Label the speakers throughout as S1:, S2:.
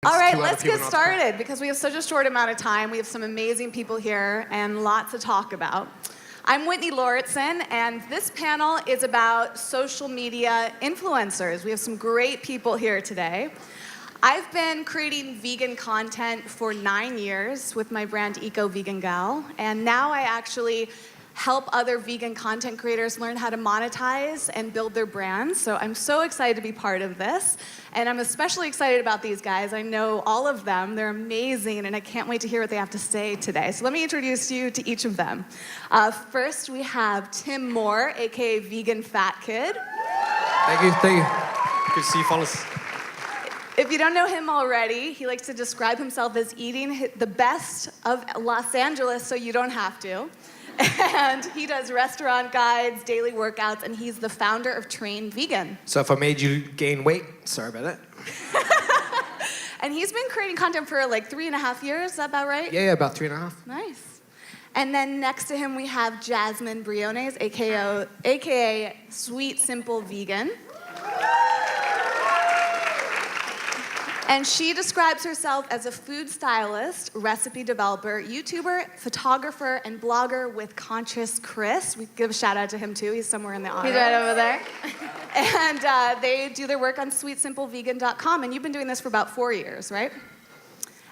S1: All right,
S2: Two other
S1: let's
S2: people
S1: get
S2: not to come.
S1: started because we have such a short amount of time. We have some amazing people here and lots to talk about. I'm Whitney Lauritsen, and this panel is about social media influencers. We have some great people here today. I've been creating vegan content for 9 years with my brand Eco Vegan Gal, and now I actually help other vegan content creators learn how to monetize and build their brands. So I'm so excited to be part of this. And I'm especially excited about these guys. I know all of them. They're amazing, and I can't wait to hear what they have to say today. So let me introduce you to each of them. First, we have Tim Moore, aka Vegan Fat Kid.
S2: Thank you. Good to see you, fellas.
S1: If you don't know him already, he likes to describe himself as eating the best of Los Angeles so you don't have to. And he does restaurant guides, daily workouts, and he's the founder of Train Vegan.
S2: So if I made you gain weight, sorry about that.
S1: And he's been creating content for like 3.5 years, is that about right?
S2: Yeah, about 3.5.
S1: Nice. And then next to him we have Jasmine Briones, aka Sweet Simple Vegan. And she describes herself as a food stylist, recipe developer, YouTuber, photographer, and blogger with Conscious Chris. We give a shout out to him too. He's somewhere in the audience.
S3: He's right over there.
S1: And they do their work on sweetsimplevegan.com. And you've been doing this for about 4 years, right?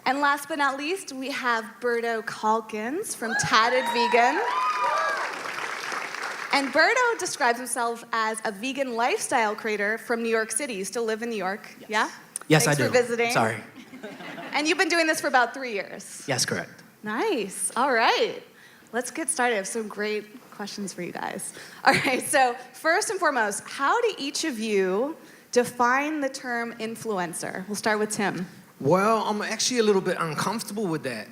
S1: And last but not least, we have Berto Calkins from Tatted Vegan. And Berto describes himself as a vegan lifestyle creator from New York City. You still live in New York, yeah?
S4: Yes,
S1: Thanks
S4: I do.
S1: for visiting.
S4: Sorry.
S1: And you've been doing this for about 3 years.
S4: Yes, correct.
S1: Nice. All right. Let's get started. I have some great questions for you guys. All right. So first and foremost, how do each of you define the term influencer? We'll start with Tim.
S2: Well, I'm actually a little bit uncomfortable with that.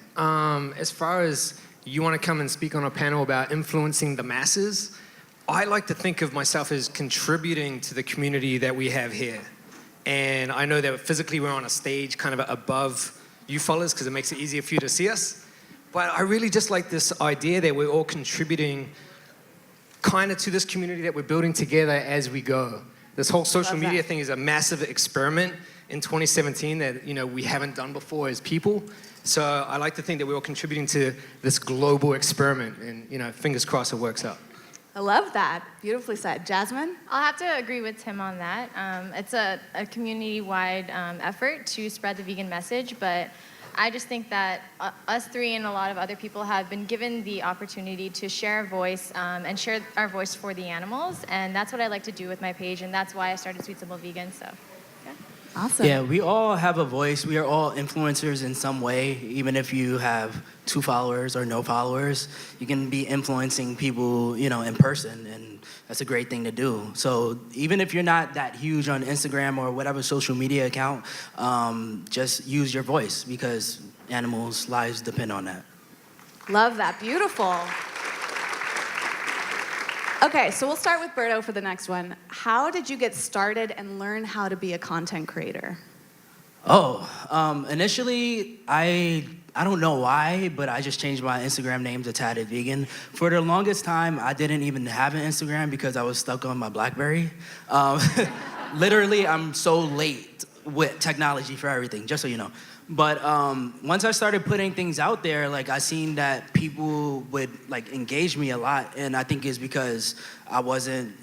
S2: As far as you want to come and speak on a panel about influencing the masses, I like to think of myself as contributing to the community that we have here. And I know that physically we're on a stage kind of above you fellas because it makes it easier for you to see us. But I really just like this idea that we're all contributing kind of to this community that we're building together as we go. This whole social media thing is a massive experiment in 2017 that we haven't done before as people. So I like to think that we're all contributing to this global experiment, and fingers crossed it works out.
S1: I love that. Beautifully said. Jasmine?
S3: I'll have to agree with Tim on that. It's a community-wide effort to spread the vegan message, but I just think that us three and a lot of other people have been given the opportunity to share a voice and share our voice for the animals, and that's what I like to do with my page, and that's why I started Sweet Simple Vegan, so.
S1: Awesome.
S4: Yeah, we all have a voice. We are all influencers in some way. Even if you have 2 followers or no followers, you can be influencing people, in person, and that's a great thing to do. So even if you're not that huge on Instagram or whatever social media account, just use your voice because animals' lives depend on that.
S1: Love that. Beautiful. Okay, so we'll start with Berto for the next one. How did you get started and learn how to be a content creator?
S4: Initially, I don't know why, but I just changed my Instagram name to Tatted Vegan. For the longest time, I didn't even have an Instagram because I was stuck on my BlackBerry. Literally, I'm so late with technology for everything, just so you know. But once I started putting things out there, I seen that people would engage me a lot, and I think it's because I wasn't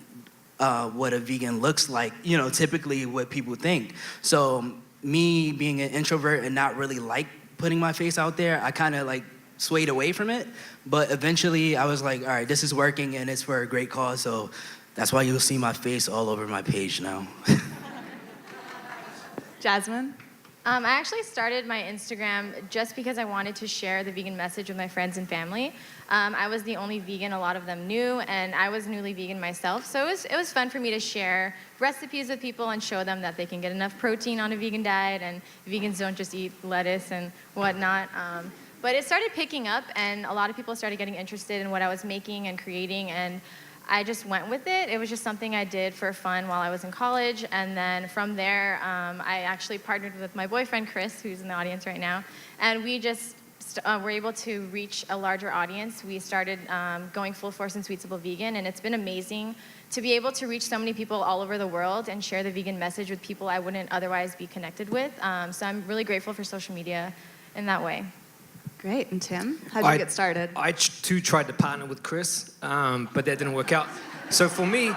S4: what a vegan looks like, typically what people think. So me being an introvert and not really putting my face out there, I kind of swayed away from it. But eventually I was like, all right, this is working and it's for a great cause, so that's why you'll see my face all over my page now.
S1: Jasmine?
S3: I actually started my Instagram just because I wanted to share the vegan message with my friends and family. I was the only vegan a lot of them knew, and I was newly vegan myself, so it was fun for me to share recipes with people and show them that they can get enough protein on a vegan diet, and vegans don't just eat lettuce and whatnot. But it started picking up, and a lot of people started getting interested in what I was making and creating, and I just went with it. It was just something I did for fun while I was in college, and then from there, I actually partnered with my boyfriend, Chris, who's in the audience right now, and we just were able to reach a larger audience. We started going full force in Sweet Simple Vegan, and it's been amazing to be able to reach so many people all over the world and share the vegan message with people I wouldn't otherwise be connected with. So I'm really grateful for social media in that way.
S1: Great. And Tim, how did you get started?
S2: I too tried to partner with Chris, but that didn't work out. So for me,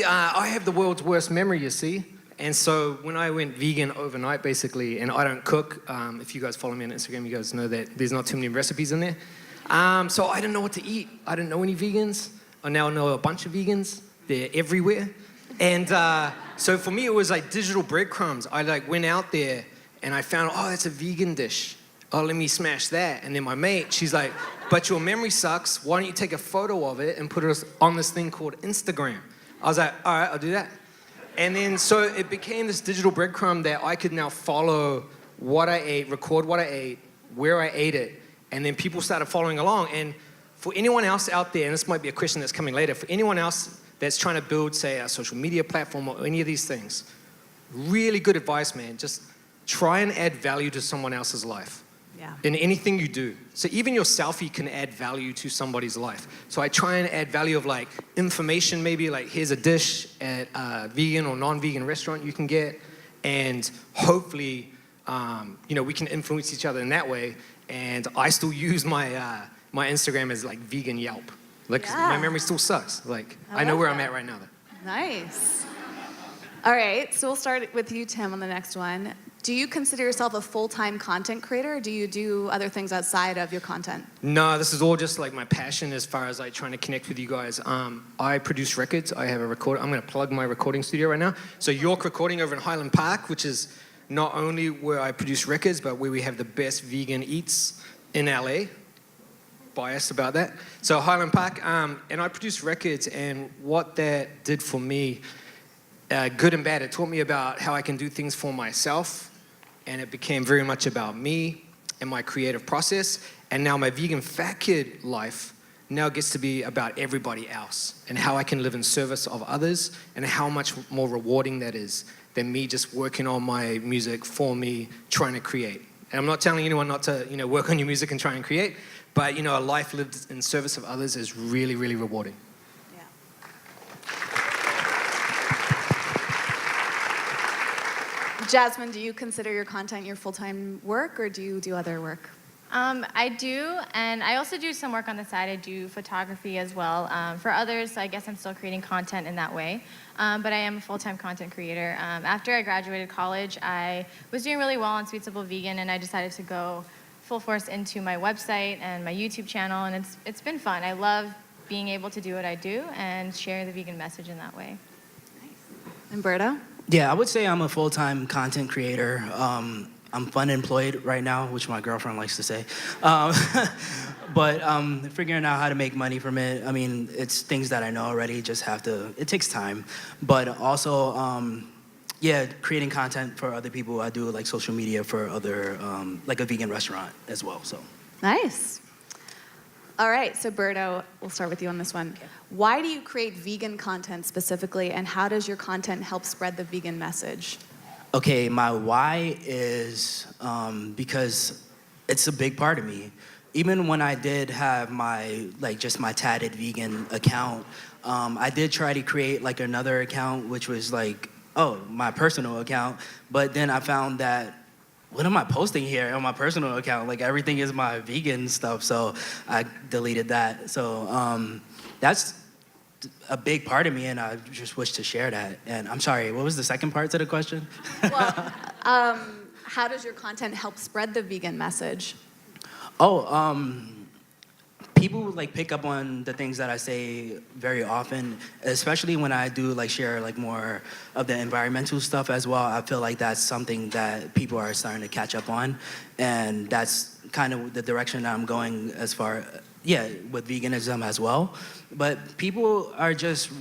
S2: I have the world's worst memory, you see. And so when I went vegan overnight, basically, and I don't cook, if you guys follow me on Instagram, you guys know that there's not too many recipes in there. So I didn't know what to eat. I didn't know any vegans. I now know a bunch of vegans. They're everywhere. And so for me, it was like digital breadcrumbs. I like went out there and I found, oh, that's a vegan dish. Oh, let me smash that. And then my mate, she's like, but your memory sucks. Why don't you take a photo of it and put it on this thing called Instagram? I was like, all right, I'll do that. And then so it became this digital breadcrumb that I could now follow what I ate, record what I ate, where I ate it, and then people started following along. And for anyone else out there, and this might be a question that's coming later, for anyone else that's trying to build, say, a social media platform or any of these things, really good advice, man. Just try and add value to someone else's life.
S1: Yeah.
S2: In anything you do. So even your selfie can add value to somebody's life. So I try and add value of like information, maybe like here's a dish at a vegan or non-vegan restaurant you can get, and hopefully, we can influence each other in that way. And I still use my my Instagram as like vegan Yelp. Like 'cause my memory still sucks. Like I know where I'm at right now.
S1: Nice. All right, so we'll start with you, Tim, on the next one. Do you consider yourself a full-time content creator, or do you do other things outside of your content?
S2: No, this is all just like my passion as far as like trying to connect with you guys. I produce records. I have a record. I'm going to plug my recording studio right now. So York Recording over in Highland Park, which is not only where I produce records, but where we have the best vegan eats in LA. Biased about that. So Highland Park, and I produce records, and what that did for me, good and bad, it taught me about how I can do things for myself. And it became very much about me and my creative process. And now my vegan fat kid life now gets to be about everybody else and how I can live in service of others and how much more rewarding that is than me just working on my music for me, trying to create. And I'm not telling anyone not to, work on your music and try and create, but, a life lived in service of others is really, really rewarding.
S1: Jasmine, do you consider your content your full-time work, or do you do other work?
S3: I do, and I also do some work on the side. I do photography as well. For others, I guess I'm still creating content in that way, but I am a full-time content creator. After I graduated college, I was doing really well on Sweet Simple Vegan, and I decided to go full force into my website and my YouTube channel, and it's been fun. I love being able to do what I do and share the vegan message in that way.
S1: And Berto?
S4: Yeah, I would say I'm a full-time content creator. I'm fun employed right now, which my girlfriend likes to say. But figuring out how to make money from it, I mean, it's things that I know already, it takes time. But also, creating content for other people. I do like social media for other, like a vegan restaurant as well, so.
S1: Nice. All right, so Berto, we'll start with you on this one. Okay. Why do you create vegan content specifically, and how does your content help spread the vegan message?
S4: Okay, my why is because it's a big part of me. Even when I did have my Tatted Vegan account, I did try to create like another account, which was like, my personal account. But then I found that, what am I posting here on my personal account? Like everything is my vegan stuff, so I deleted that. So that's a big part of me, and I just wish to share that. And I'm sorry, what was the second part to the question?
S1: Well, how does your content help spread the vegan message?
S4: People like pick up on the things that I say very often, especially when I do like share like more of the environmental stuff as well. I feel like that's something that people are starting to catch up on, and that's kind of the direction I'm going as far, with veganism as well. But people are just,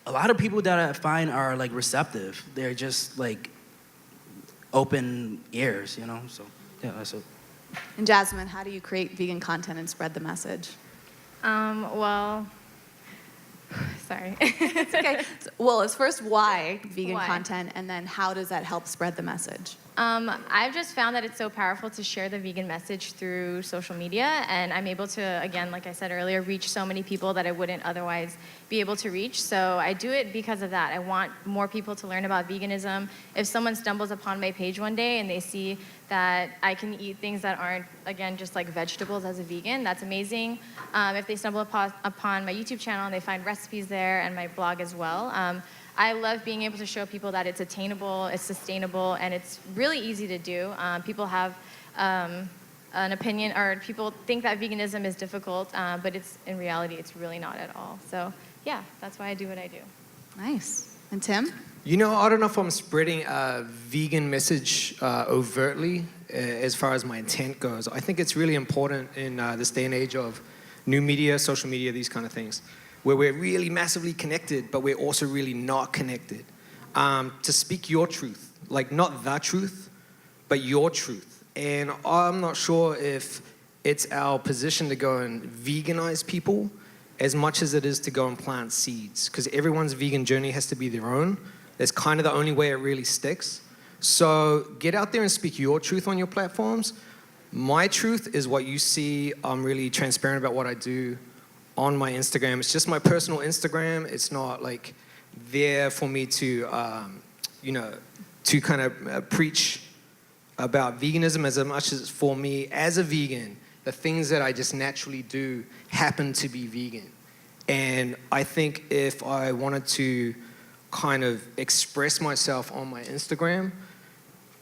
S4: a lot of people that I find are like receptive. They're just like open ears, so yeah, that's it.
S1: And Jasmine, how do you create vegan content and spread the message?
S3: Sorry.
S1: It's okay. Well, it's first why vegan
S3: Why?
S1: content, and then how does that help spread the message?
S3: I've just found that it's so powerful to share the vegan message through social media, and I'm able to, again, like I said earlier, reach so many people that I wouldn't otherwise be able to reach. So I do it because of that. I want more people to learn about veganism. If someone stumbles upon my page one day and they see that I can eat things that aren't, again, just like vegetables as a vegan, that's amazing. If they stumble upon my YouTube channel and they find recipes there and my blog as well, I love being able to show people that it's attainable, it's sustainable, and it's really easy to do. People have an opinion, or people think that veganism is difficult, but in reality, it's really not at all. So yeah, that's why I do what I do.
S1: Nice. And Tim?
S2: You know, I don't know if I'm spreading a vegan message overtly as far as my intent goes. I think it's really important in this day and age of new media, social media, these kind of things, where we're really massively connected, but we're also really not connected. To speak your truth, like not the truth, but your truth. And I'm not sure if it's our position to go and veganize people as much as it is to go and plant seeds, because everyone's vegan journey has to be their own. That's kind of the only way it really sticks. So get out there and speak your truth on your platforms. My truth is what you see. I'm really transparent about what I do on my Instagram. It's just my personal Instagram. It's not like there for me to, to kind of preach about veganism as much as for me as a vegan, the things that I just naturally do happen to be vegan. And I think if I wanted to kind of express myself on my Instagram,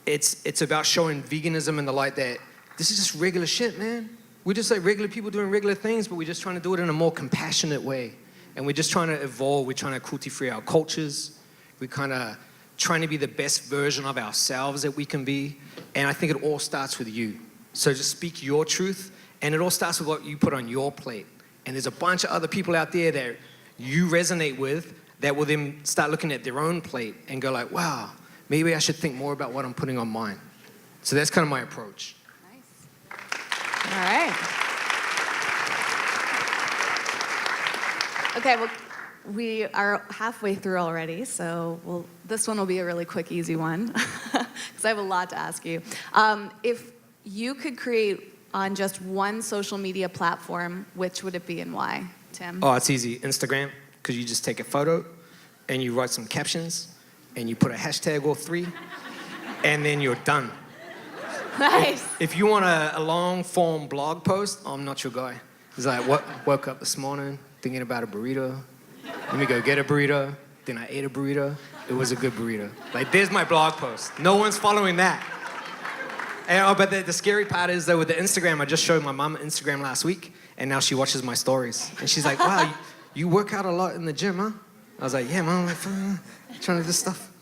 S2: it's about showing veganism in the light that this is just regular shit, man. We're just like regular people doing regular things, but we're just trying to do it in a more compassionate way. And we're just trying to evolve. We're trying to cruelty-free our cultures. We're kind of trying to be the best version of ourselves that we can be. And I think it all starts with you. So just speak your truth, and it all starts with what you put on your plate. And there's a bunch of other people out there that you resonate with that will then start looking at their own plate and go like, wow, maybe I should think more about what I'm putting on mine. So that's kind of my approach.
S1: All right. Okay, well, we are halfway through already, so this one will be a really quick, easy one, because I have a lot to ask you. If you could create on just one social media platform, which would it be and why, Tim?
S2: Oh, it's easy. Instagram, because you just take a photo and you write some captions and you put a hashtag or 3, and then you're done.
S1: Nice.
S2: If you want a long-form blog post, I'm not your guy. It's like, woke up this morning thinking about a burrito. Let me go get a burrito. Then I ate a burrito. It was a good burrito. Like, there's my blog post. No one's following that. And, but the scary part is that with the Instagram, I just showed my mom Instagram last week, and now she watches my stories. And she's like, wow, you work out a lot in the gym, huh? I was like, yeah, Mom, I'm trying to do this stuff.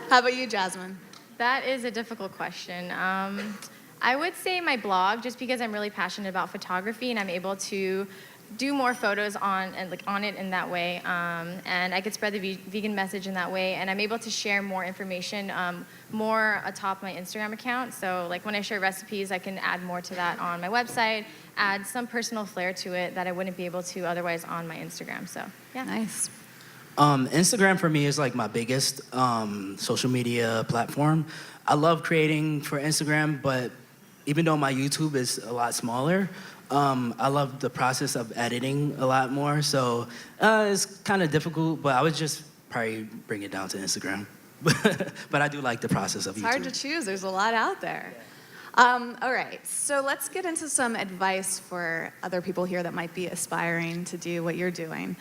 S1: How about you, Jasmine?
S3: That is a difficult question. I would say my blog, just because I'm really passionate about photography and I'm able to do more photos on it in that way, and I could spread the vegan message in that way, and I'm able to share more information more atop my Instagram account. So like when I share recipes, I can add more to that on my website, add some personal flair to it that I wouldn't be able to otherwise on my Instagram. So yeah.
S1: Nice.
S4: Instagram for me is like my biggest social media platform. I love creating for Instagram, but even though my YouTube is a lot smaller, I love the process of editing a lot more. So it's kind of difficult, but I would just probably bring it down to Instagram. But I do like the process of YouTube.
S1: It's hard to choose. There's a lot out there. All right, so let's get into some advice for other people here that might be aspiring to do what you're doing.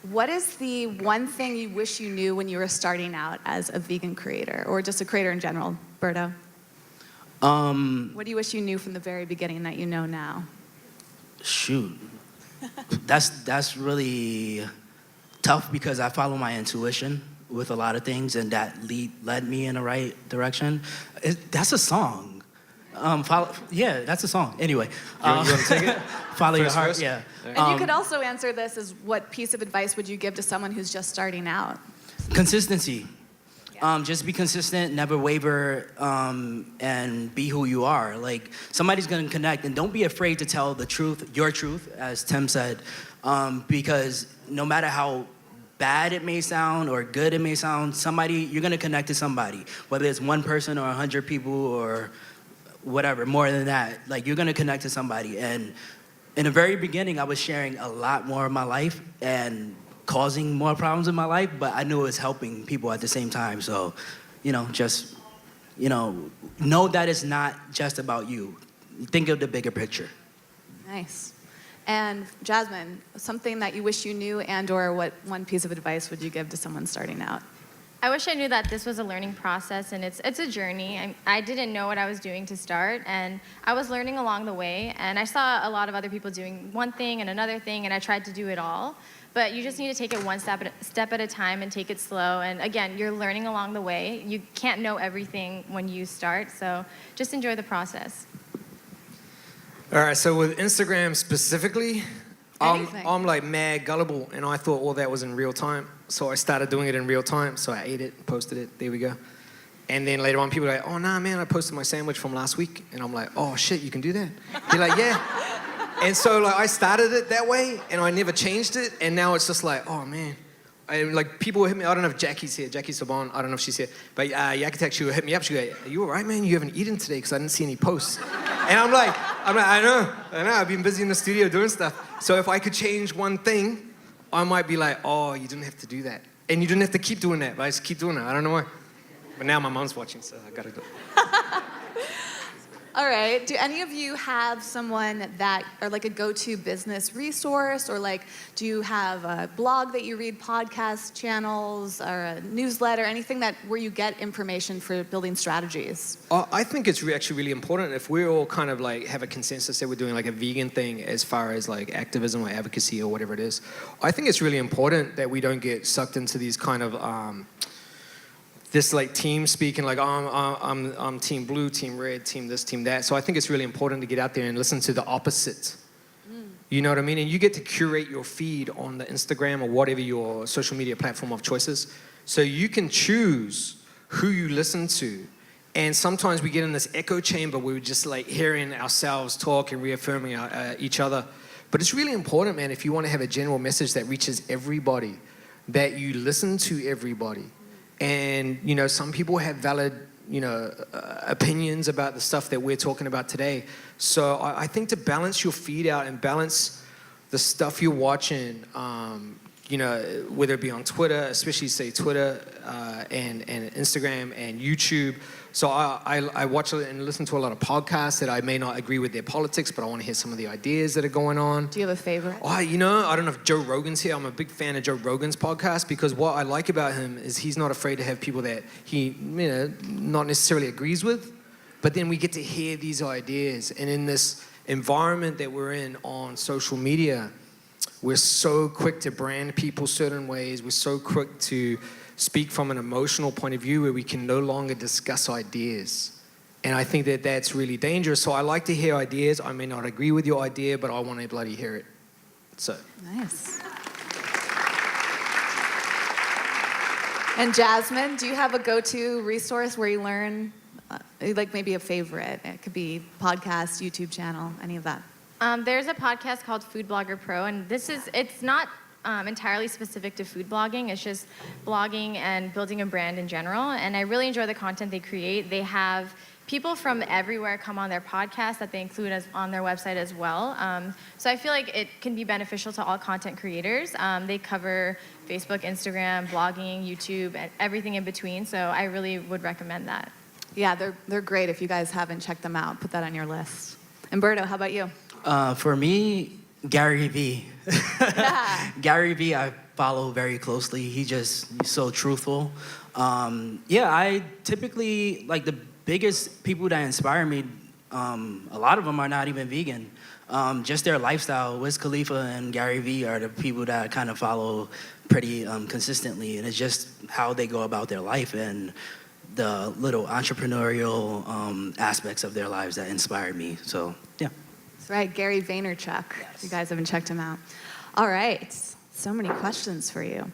S1: What is the one thing you wish you knew when you were starting out as a vegan creator, or just a creator in general, Berto? What do you wish you knew from the very beginning that you know now?
S4: Shoot, that's really tough because I follow my intuition with a lot of things, and that led me in the right direction. That's a song. That's a song. Anyway,
S2: You want to take it?
S4: Follow your heart.
S2: First?
S4: Yeah.
S1: And you could also answer this as, what piece of advice would you give to someone who's just starting out?
S4: Consistency.
S1: Yeah.
S4: Just be consistent, never waver, and be who you are. Like, somebody's gonna connect, and don't be afraid to tell the truth, your truth, as Tim said, because no matter how bad it may sound or good it may sound, you're gonna connect to somebody, whether it's one person or 100 people or whatever, more than that. Like, you're gonna connect to somebody. And in the very beginning, I was sharing a lot more of my life and causing more problems in my life, but I knew it was helping people at the same time. So, just, know that it's not just about you. Think of the bigger picture.
S1: Nice. And Jasmine, something that you wish you knew and/or what one piece of advice would you give to someone starting out?
S3: I wish I knew that this was a learning process, and it's a journey. I didn't know what I was doing to start, and I was learning along the way. And I saw a lot of other people doing one thing and another thing, and I tried to do it all. But you just need to take it one step at a time and take it slow. And again, you're learning along the way. You can't know everything when you start, so just enjoy the process.
S2: All right, so with Instagram specifically,
S1: Anything.
S2: I'm like mad gullible, and I thought all that was in real time. So I started doing it in real time. So I ate it, posted it, there we go. And then later on, people are like, oh, nah, man, I posted my sandwich from last week. And I'm like, oh, shit, you can do that? They're like, yeah. And so like I started it that way, and I never changed it. And now it's just like, oh, man. And like people will hit me, I don't know if Jackie's here, Jackie Saban, I don't know if she's here. But Yakitex, she would hit me up, she would go, are you all right, man? You haven't eaten today because I didn't see any posts. And I'm like, I know, I've been busy in the studio doing stuff. So if I could change one thing, I might be like, oh, you didn't have to do that. And you didn't have to keep doing that, but I just keep doing it. I don't know why. But now my mom's watching, so I gotta do it.
S1: All right. Do any of you have someone that, or like a go-to business resource, or like, do you have a blog that you read, podcast channels, or a newsletter, anything that where you get information for building strategies?
S2: I think it's actually really important if we all kind of like have a consensus that we're doing like a vegan thing as far as like activism or advocacy or whatever it is. I think it's really important that we don't get sucked into these kind of this like team speaking, like I'm team blue, team red, team this, team that. So I think it's really important to get out there and listen to the opposite. You know what I mean? And you get to curate your feed on the Instagram or whatever your social media platform of choice is. So you can choose who you listen to. And sometimes we get in this echo chamber where we're just like hearing ourselves talk and reaffirming each other. But it's really important, man, if you want to have a general message that reaches everybody, that you listen to everybody. And, some people have valid, opinions about the stuff that we're talking about today. So I think to balance your feed out and balance the stuff you're watching, whether it be on Twitter, especially say Twitter and Instagram and YouTube. So I watch and listen to a lot of podcasts that I may not agree with their politics, but I want to hear some of the ideas that are going on.
S1: Do you have a favorite?
S2: I don't know if Joe Rogan's here. I'm a big fan of Joe Rogan's podcast because what I like about him is he's not afraid to have people that he, not necessarily agrees with, but then we get to hear these ideas. And in this environment that we're in on social media, we're so quick to brand people certain ways. We're so quick to speak from an emotional point of view where we can no longer discuss ideas. And I think that that's really dangerous. So I like to hear ideas. I may not agree with your idea, but I want to bloody hear it. So.
S1: Nice. And Jasmine, do you have a go-to resource where you learn, like maybe a favorite? It could be podcast, YouTube channel, any of that.
S3: There's a podcast called Food Blogger Pro, and it's not entirely specific to food blogging. It's just blogging and building a brand in general. And I really enjoy the content they create. They have people from everywhere come on their podcast that they include on their website as well. So I feel like it can be beneficial to all content creators. They cover Facebook, Instagram, blogging, YouTube, and everything in between. So I really would recommend that.
S1: Yeah, they're great. If you guys haven't checked them out, put that on your list. Umberto, how about you?
S4: For me, Gary Vee.
S1: Yeah.
S4: Gary Vee, I follow very closely. He's so truthful. I typically, like the biggest people that inspire me, a lot of them are not even vegan. Just their lifestyle. Wiz Khalifa and Gary Vee are the people that I kind of follow pretty consistently. And it's just how they go about their life and the little entrepreneurial aspects of their lives that inspire me. So, yeah.
S1: That's right, Gary Vaynerchuk. Yes. You guys haven't checked him out. All right. So many questions for you.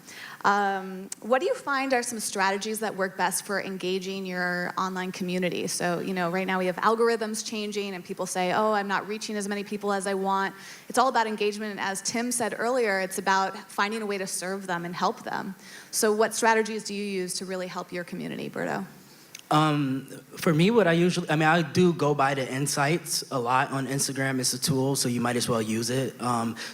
S1: What do you find are some strategies that work best for engaging your online community? So, right now we have algorithms changing and people say, oh, I'm not reaching as many people as I want. It's all about engagement. And as Tim said earlier, it's about finding a way to serve them and help them. So what strategies do you use to really help your community, Berto?
S4: For me, I do go by the insights a lot on Instagram. It's a tool, so you might as well use it.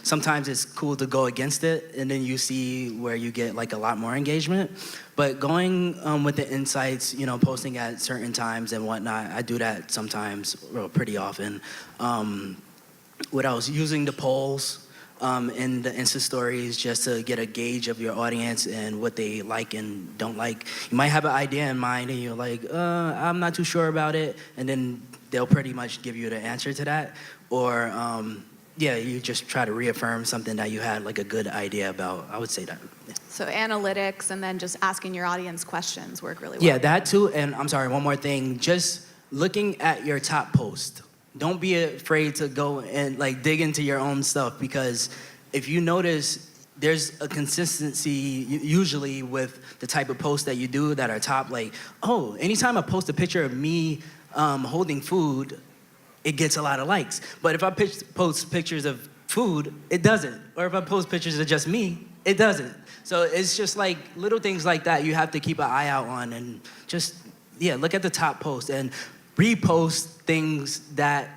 S4: Sometimes it's cool to go against it, and then you see where you get like a lot more engagement. But going with the insights, posting at certain times and whatnot, I do that sometimes, well, pretty often. What else? Using the polls. In the Insta stories just to get a gauge of your audience and what they like and don't like. You might have an idea in mind and you're like, I'm not too sure about it. And then they'll pretty much give you the answer to that. Or, you just try to reaffirm something that you had like a good idea about. I would say that. Yeah.
S1: So analytics and then just asking your audience questions work really well.
S4: Yeah, that too. And I'm sorry, one more thing. Just looking at your top post. Don't be afraid to go and like dig into your own stuff, because if you notice, there's a consistency usually with the type of posts that you do that are top. Like, oh, anytime I post a picture of me holding food, it gets a lot of likes. But if I post pictures of food, it doesn't. Or if I post pictures of just me, it doesn't. So it's just like little things like that you have to keep an eye out on, and just, look at the top post and repost things that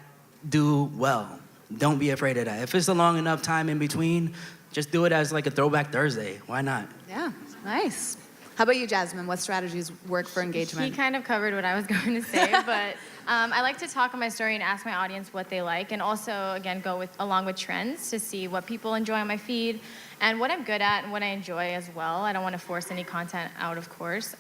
S4: do well. Don't be afraid of that. If it's a long enough time in between, just do it as like a throwback Thursday. Why not?
S1: Yeah, nice. How about you, Jasmine? What strategies work for engagement?
S3: He kind of covered what I was going to say, but I like to talk on my story and ask my audience what they like, and also, again, go along with trends to see what people enjoy on my feed and what I'm good at and what I enjoy as well. I don't want to force any content out, of course.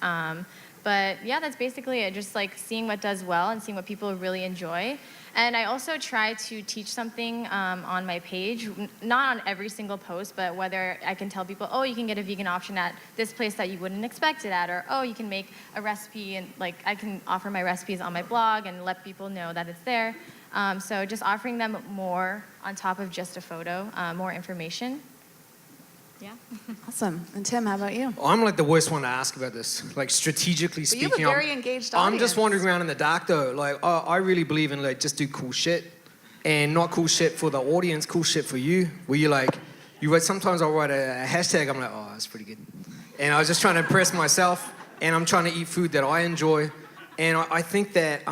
S3: But yeah, that's basically it. Just like seeing what does well and seeing what people really enjoy. And I also try to teach something on my page, not on every single post, but whether I can tell people, oh, you can get a vegan option at this place that you wouldn't expect it at, or oh, you can make a recipe, and like I can offer my recipes on my blog and let people know that it's there. So just offering them more on top of just a photo, more information. Yeah.
S1: Awesome. And Tim, how about you?
S2: I'm like the worst one to ask about this. Like strategically
S1: But
S2: speaking,
S1: you have a very engaged
S2: I'm
S1: audience.
S2: just wandering around in the dark though. Like I really believe in like just do cool shit, and not cool shit for the audience, cool shit for you. Where you like, sometimes I'll write a hashtag. I'm like, oh, that's pretty good, and I was just trying to impress myself, and I'm trying to eat food that I enjoy, and I think that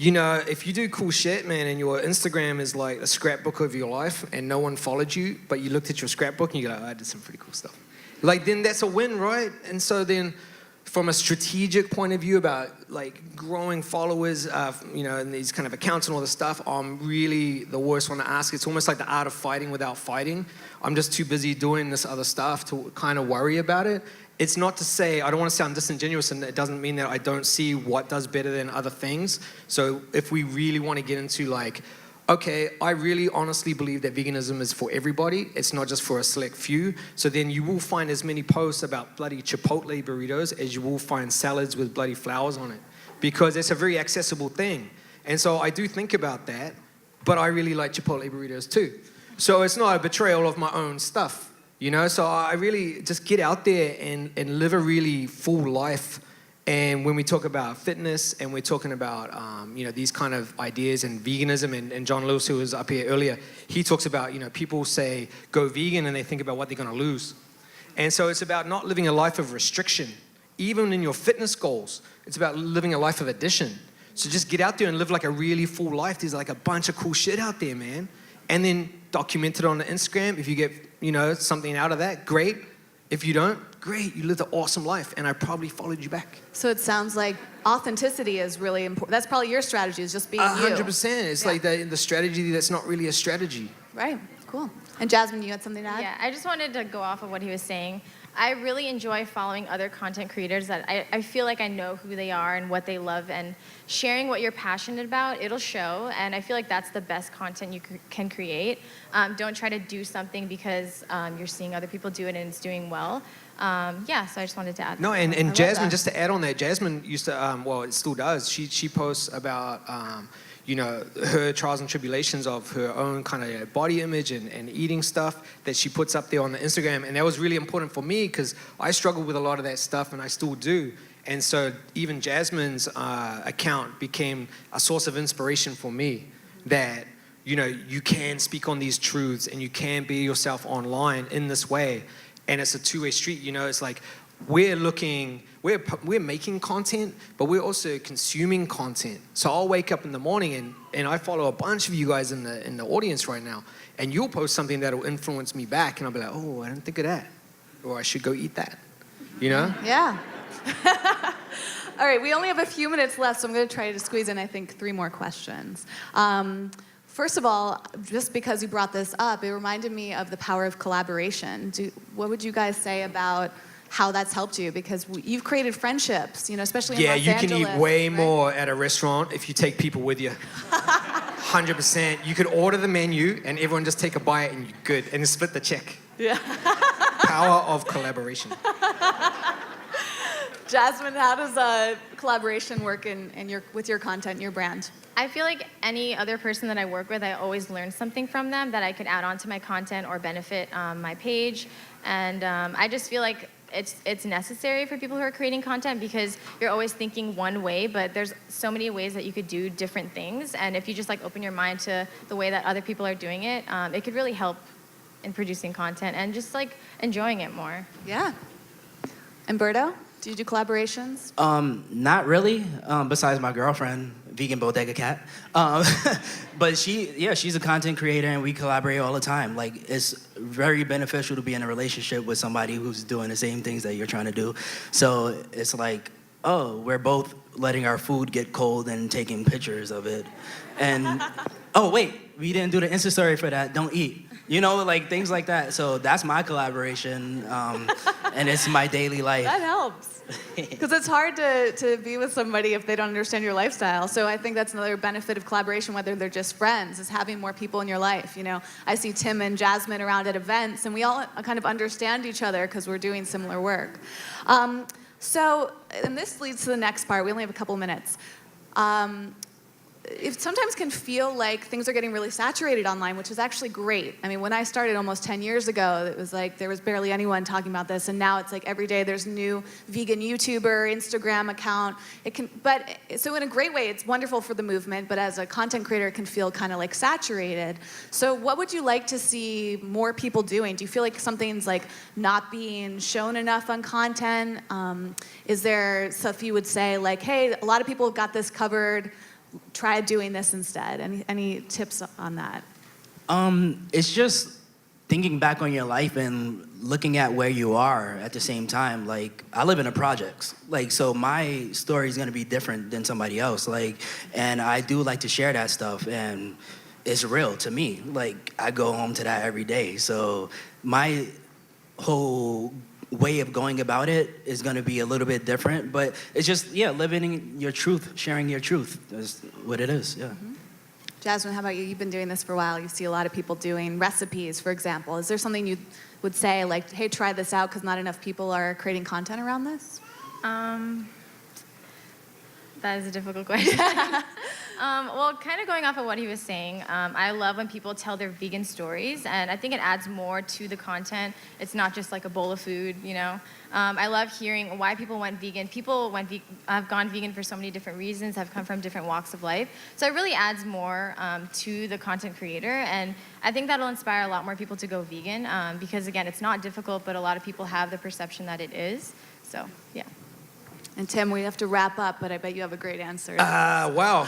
S2: if you do cool shit, man, and your Instagram is like a scrapbook of your life and no one followed you, but you looked at your scrapbook and you go, oh, I did some pretty cool stuff. Like, then that's a win, right? And so then from a strategic point of view about like growing followers, and these kind of accounts and all this stuff, I'm really the worst one to ask. It's almost like the art of fighting without fighting. I'm just too busy doing this other stuff to kind of worry about it. It's not to say, I don't want to sound disingenuous, and it doesn't mean that I don't see what does better than other things. So if we really want to get into like, okay, I really honestly believe that veganism is for everybody. It's not just for a select few. So then you will find as many posts about bloody Chipotle burritos as you will find salads with bloody flowers on it, because it's a very accessible thing. And so I do think about that, but I really like Chipotle burritos too. So it's not a betrayal of my own stuff. So I really just get out there and live a really full life. And when we talk about fitness and we're talking about, these kind of ideas and veganism, and John Lewis, who was up here earlier, he talks about, people say go vegan and they think about what they're going to lose. And so it's about not living a life of restriction, even in your fitness goals. It's about living a life of addition. So just get out there and live like a really full life. There's like a bunch of cool shit out there, man. And then document it on the Instagram. If you get, something out of that, great. If you don't, great. You lived an awesome life, and I probably followed you back.
S1: So it sounds like authenticity is really important. That's probably your strategy, is just being you.
S2: 100%. It's like the strategy that's not really a strategy.
S1: Right. Cool. And Jasmine, you had something to add?
S3: Yeah, I just wanted to go off of what he was saying. I really enjoy following other content creators that I feel like I know who they are and what they love, and sharing what you're passionate about, it'll show, and I feel like that's the best content you can create. Don't try to do something because you're seeing other people do it and it's doing well. Yeah, so I just wanted to add
S2: No,
S3: that.
S2: and
S1: love
S2: Jasmine,
S1: that.
S2: just to add on that, Jasmine used to, well, it still does. She posts about, you know, her trials and tribulations of her own kind of body image and eating stuff that she puts up there on the Instagram. And that was really important for me because I struggled with a lot of that stuff and I still do. And so even Jasmine's account became a source of inspiration for me that, you know, you can speak on these truths and you can be yourself online in this way. And it's a two-way street, you know, it's like we're making content, but we're also consuming content. So I'll wake up in the morning and I follow a bunch of you guys in the audience right now, and you'll post something that'll influence me back, and I'll be like, oh, I didn't think of that, or I should go eat that, you know?
S1: Yeah. All right, we only have a few minutes left, so I'm going to try to squeeze in, I think, 3 more questions. First of all, just because you brought this up, it reminded me of the power of collaboration. What would you guys say about how that's helped you? Because you've created friendships, you know, especially in Los
S2: Yeah, you
S1: Angeles.
S2: can eat way
S1: right?
S2: more at a restaurant if you take people with you. 100%. You could order the menu and everyone just take a bite and you're good, and then split the check.
S1: Yeah.
S2: Power of collaboration.
S1: Jasmine, how does collaboration work with your content, your brand?
S3: I feel like any other person that I work with, I always learn something from them that I could add on to my content or benefit my page. And I just feel like it's necessary for people who are creating content because you're always thinking one way, but there's so many ways that you could do different things. And if you just like open your mind to the way that other people are doing it, it could really help in producing content and just like enjoying it more.
S1: Yeah. Umberto, do you do collaborations?
S4: Not really, besides my girlfriend, Vegan Bodega Cat. But she's a content creator and we collaborate all the time. Like, it's very beneficial to be in a relationship with somebody who's doing the same things that you're trying to do. So it's like, oh, we're both letting our food get cold and taking pictures of it. And, oh, wait, we didn't do the Insta story for that, don't eat. You know, like things like that. So that's my collaboration, and it's my daily life.
S1: That helps. Because it's hard to be with somebody if they don't understand your lifestyle. So I think that's another benefit of collaboration, whether they're just friends, is having more people in your life. You know, I see Tim and Jasmine around at events, and we all kind of understand each other because we're doing similar work. And this leads to the next part. We only have a couple minutes. It sometimes can feel like things are getting really saturated online, which is actually great. I mean, when I started almost 10 years ago, it was like there was barely anyone talking about this, and now it's like every day there's a new vegan YouTuber, Instagram account. So in a great way, it's wonderful for the movement, but as a content creator, it can feel kind of like saturated. So what would you like to see more people doing? Do you feel like something's like not being shown enough on content? Is there stuff you would say like, hey, a lot of people have got this covered, try doing this instead? Any tips on that?
S4: It's just thinking back on your life and looking at where you are at the same time. Like, I live in a projects, like, so my story is gonna be different than somebody else. Like, and I do like to share that stuff, and it's real to me. Like, I go home to that every day. So my whole way of going about it is going to be a little bit different, but it's just, living in your truth, sharing your truth is what it is, yeah.
S1: Mm-hmm. Jasmine, how about you? You've been doing this for a while. You see a lot of people doing recipes, for example. Is there something you would say, like, hey, try this out because not enough people are creating content around this?
S3: That is a difficult question. Well, kind of going off of what he was saying, I love when people tell their vegan stories, and I think it adds more to the content. It's not just like a bowl of food, you know. I love hearing why people went vegan. People have gone vegan for so many different reasons, have come from different walks of life. So it really adds more to the content creator, and I think that'll inspire a lot more people to go vegan because, again, it's not difficult, but a lot of people have the perception that it is. So, yeah.
S1: And Tim, we have to wrap up, but I bet you have a great answer.
S2: Wow.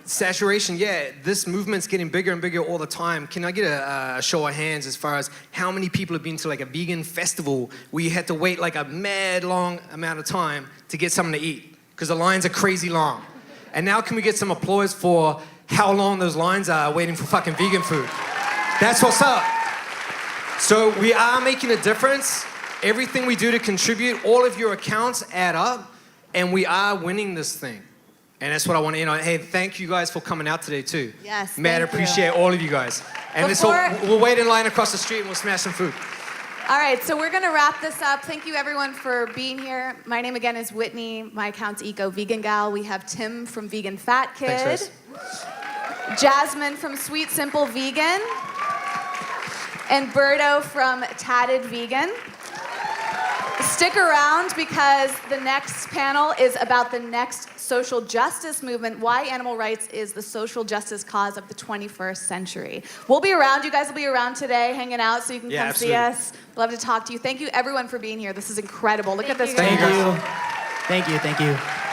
S2: Saturation, yeah. This movement's getting bigger and bigger all the time. Can I get a show of hands as far as how many people have been to like a vegan festival where you had to wait like a mad long amount of time to get something to eat because the lines are crazy long. And now can we get some applause for how long those lines are waiting for fucking vegan food? That's what's up. So we are making a difference. Everything we do to contribute, all of your accounts add up, and we are winning this thing. And that's what I want to end on. Hey, thank you guys for coming out today too.
S1: Yes,
S2: Mad
S1: thank you.
S2: appreciate all of you guys. And we'll wait in line across the street and we'll smash some food.
S1: All right, so we're gonna wrap this up. Thank you everyone for being here. My name again is Whitney. My account's Eco Vegan Gal. We have Tim from Vegan Fat Kid.
S2: Thanks, Chris.
S1: Jasmine from Sweet Simple Vegan. And Berto from Tatted Vegan. Stick around because the next panel is about the next social justice movement, why animal rights is the social justice cause of the 21st century. We'll be around. You guys will be around today hanging out so you can come see us. Love to talk to you. Thank you everyone for being here. This is incredible. Look at this.
S4: Thank you. Thank you. Thank you.